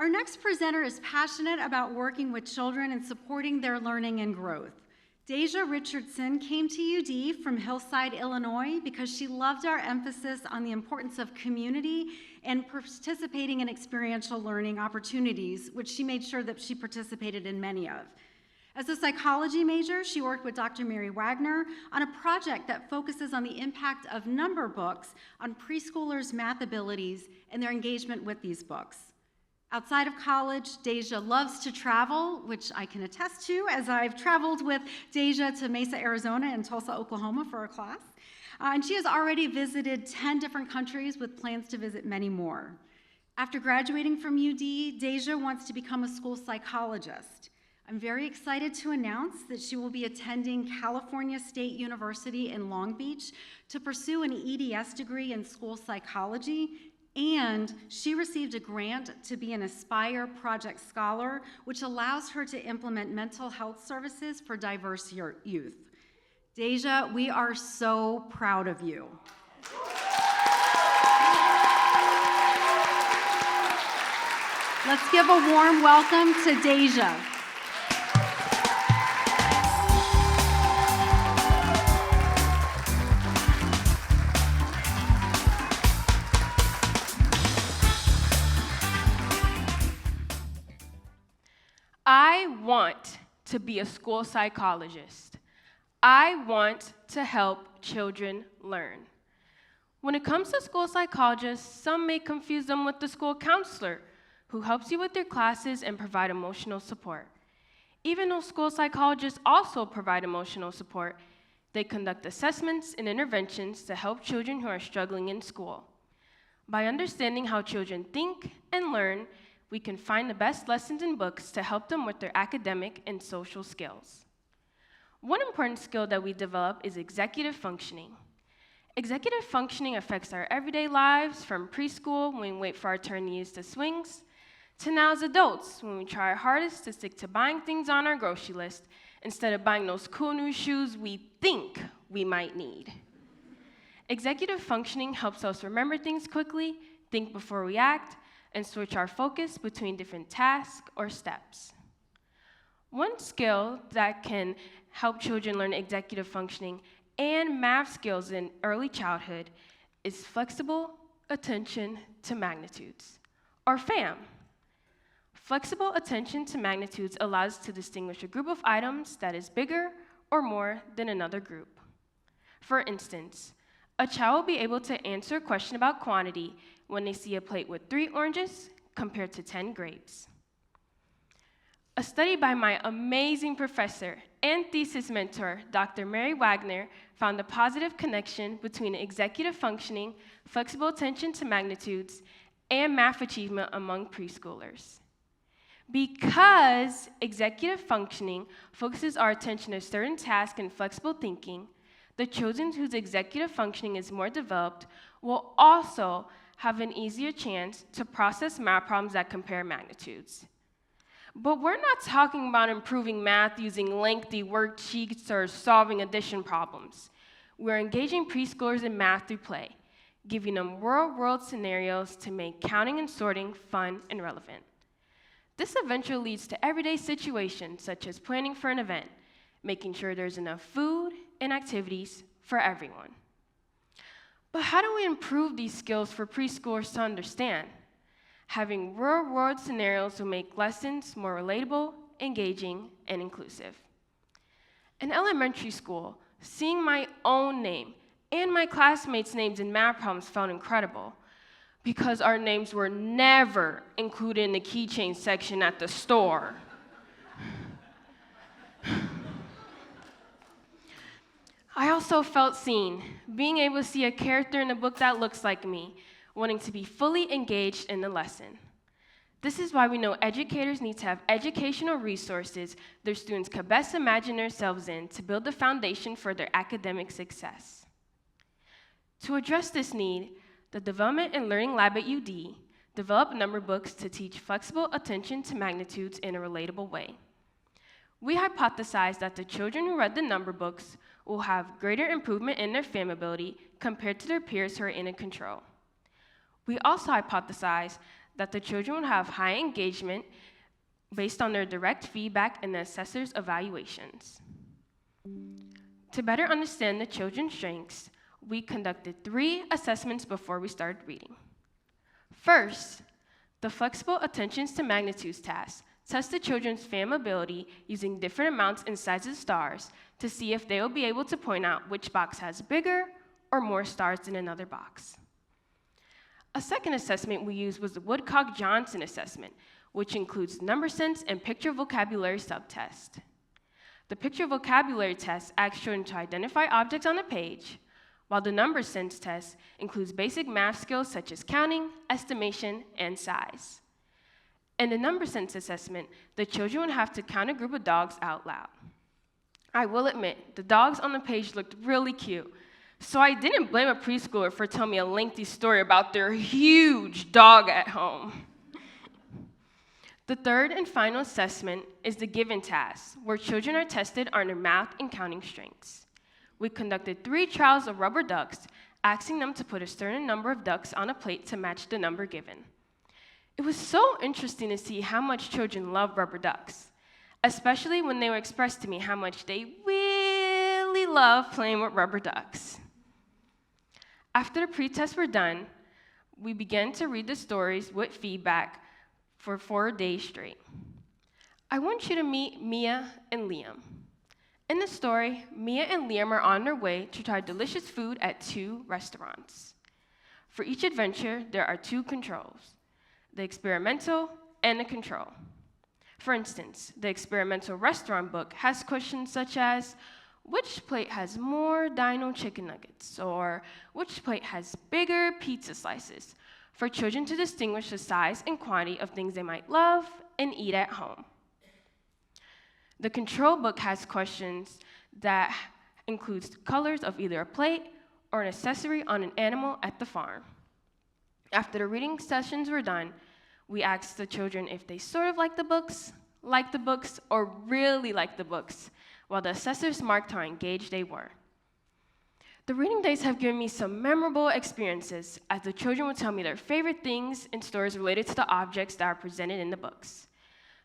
Our next presenter is passionate about working with children and supporting their learning and growth. Deja Richardson came to UD from Hillside, Illinois, because she loved our emphasis on the importance of community and participating in experiential learning opportunities, which she made sure that she participated in many of. As a psychology major, she worked with Dr. Mary Wagner on a project that focuses on the impact of number books on preschoolers' math abilities and their engagement with these books. Outside of college, Deja loves to travel, which I can attest to, as I've traveled with Deja to Mesa, Arizona and Tulsa, Oklahoma for a class. And she has already visited 10 different countries with plans to visit many more. After graduating from UD, Deja wants to become a school psychologist. I'm very excited to announce that she will be attending California State University in Long Beach to pursue an EDS degree in school psychology, and she received a grant to be an Aspire Project Scholar, which allows her to implement mental health services for diverse youth. Deja, we are so proud of you. Let's give a warm welcome to Deja. I want to be a school psychologist. I want to help children learn. When it comes to school psychologists, some may confuse them with the school counselor, who helps you with your classes and provide emotional support. Even though school psychologists also provide emotional support, they conduct assessments and interventions to help children who are struggling in school. By understanding how children think and learn, we can find the best lessons in books to help them with their academic and social skills. One important skill that we develop is executive functioning. Executive functioning affects our everyday lives, from preschool, when we wait for our turn to use the swings, to now as adults, when we try our hardest to stick to buying things on our grocery list instead of buying those cool new shoes we think we might need. Executive functioning helps us remember things quickly, think before we act, and switch our focus between different tasks or steps. One skill that can help children learn executive functioning and math skills in early childhood is flexible attention to magnitudes, or FAM. Flexible attention to magnitudes allows us to distinguish a group of items that is bigger or more than another group. For instance, a child will be able to answer a question about quantity when they see a plate with 3 oranges compared to 10 grapes. A study by my amazing professor and thesis mentor, Dr. Mary Wagner, found a positive connection between executive functioning, flexible attention to magnitudes, and math achievement among preschoolers. Because executive functioning focuses our attention on certain tasks and flexible thinking, the children whose executive functioning is more developed will also have an easier chance to process math problems that compare magnitudes. But we're not talking about improving math using lengthy worksheets or solving addition problems. We're engaging preschoolers in math through play, giving them real-world scenarios to make counting and sorting fun and relevant. This eventually leads to everyday situations, such as planning for an event, making sure there's enough food and activities for everyone. But how do we improve these skills for preschoolers to understand? Having real-world scenarios will make lessons more relatable, engaging, and inclusive. In elementary school, seeing my own name and my classmates' names in math problems felt incredible, because our names were never included in the keychain section at the store. I also felt seen, being able to see a character in a book that looks like me, wanting to be fully engaged in the lesson. This is why we know educators need to have educational resources their students could best imagine themselves in to build the foundation for their academic success. To address this need, the Development and Learning Lab at UD developed number books to teach flexible attention to magnitudes in a relatable way. We hypothesized that the children who read the number books will have greater improvement in their FAM ability compared to their peers who are in a control. We also hypothesized that the children would have high engagement based on their direct feedback and the assessor's evaluations. To better understand the children's strengths, we conducted 3 assessments before we started reading. First, the Flexible Attentions to Magnitudes task tests the children's FAM ability using different amounts and sizes of stars to see if they will be able to point out which box has bigger or more stars than another box. A second assessment we used was the Woodcock-Johnson assessment, which includes number sense and picture vocabulary subtest. The picture vocabulary test asks children to identify objects on the page, while the number sense test includes basic math skills such as counting, estimation, and size. In the number sense assessment, the children would have to count a group of dogs out loud. I will admit, the dogs on the page looked really cute, so I didn't blame a preschooler for telling me a lengthy story about their huge dog at home. The third and final assessment is the given task, where children are tested on their math and counting strengths. We conducted 3 trials of rubber ducks, asking them to put a certain number of ducks on a plate to match the number given. It was so interesting to see how much children love rubber ducks, especially when they would express to me how much they really love playing with rubber ducks. After the pre-tests were done, we began to read the stories with feedback for 4 days straight. I want you to meet Mia and Liam. In the story, Mia and Liam are on their way to try delicious food at 2 restaurants. For each adventure, there are 2 controls, the experimental and the control. For instance, the experimental restaurant book has questions such as, which plate has more dino chicken nuggets? Or which plate has bigger pizza slices? For children to distinguish the size and quantity of things they might love and eat at home. The control book has questions that includes colors of either a plate or an accessory on an animal at the farm. After the reading sessions were done, we asked the children if they sort of liked the books, or really liked the books, while the assessors marked how engaged they were. The reading days have given me some memorable experiences, as the children would tell me their favorite things and stories related to the objects that are presented in the books.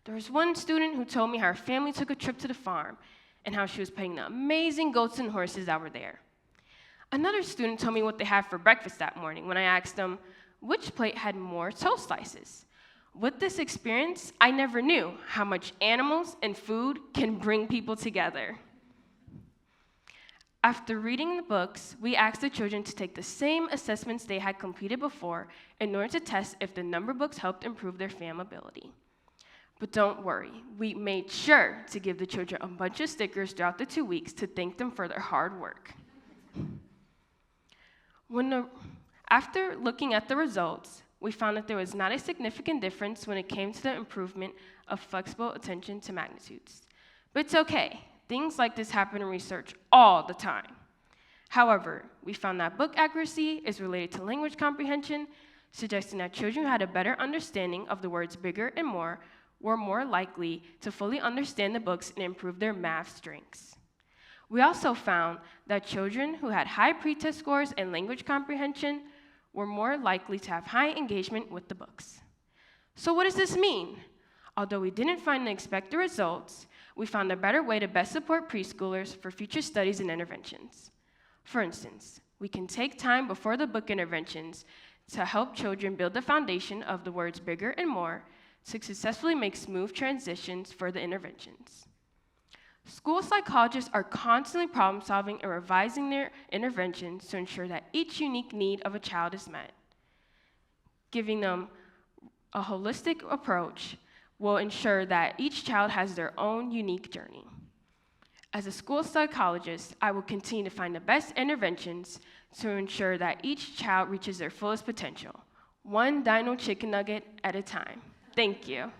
There was one student who told me how her family took a trip to the farm and how she was petting the amazing goats and horses that were there. Another student told me what they had for breakfast that morning when I asked them which plate had more toast slices. With this experience, I never knew how much animals and food can bring people together. After reading the books, we asked the children to take the same assessments they had completed before in order to test if the number books helped improve their FAM ability. But don't worry, we made sure to give the children a bunch of stickers throughout the 2 weeks to thank them for their hard work. After looking at the results, we found that there was not a significant difference when it came to the improvement of flexible attention to magnitudes. But it's okay. Things like this happen in research all the time. However, we found that book accuracy is related to language comprehension, suggesting that children who had a better understanding of the words bigger and more were more likely to fully understand the books and improve their math strengths. We also found that children who had high pretest scores and language comprehension were more likely to have high engagement with the books. So what does this mean? Although we didn't find the expected results, we found a better way to best support preschoolers for future studies and interventions. For instance, we can take time before the book interventions to help children build the foundation of the words bigger and more to successfully make smooth transitions for the interventions. School psychologists are constantly problem-solving and revising their interventions to ensure that each unique need of a child is met. Giving them a holistic approach will ensure that each child has their own unique journey. As a school psychologist, I will continue to find the best interventions to ensure that each child reaches their fullest potential, one dino chicken nugget at a time. Thank you.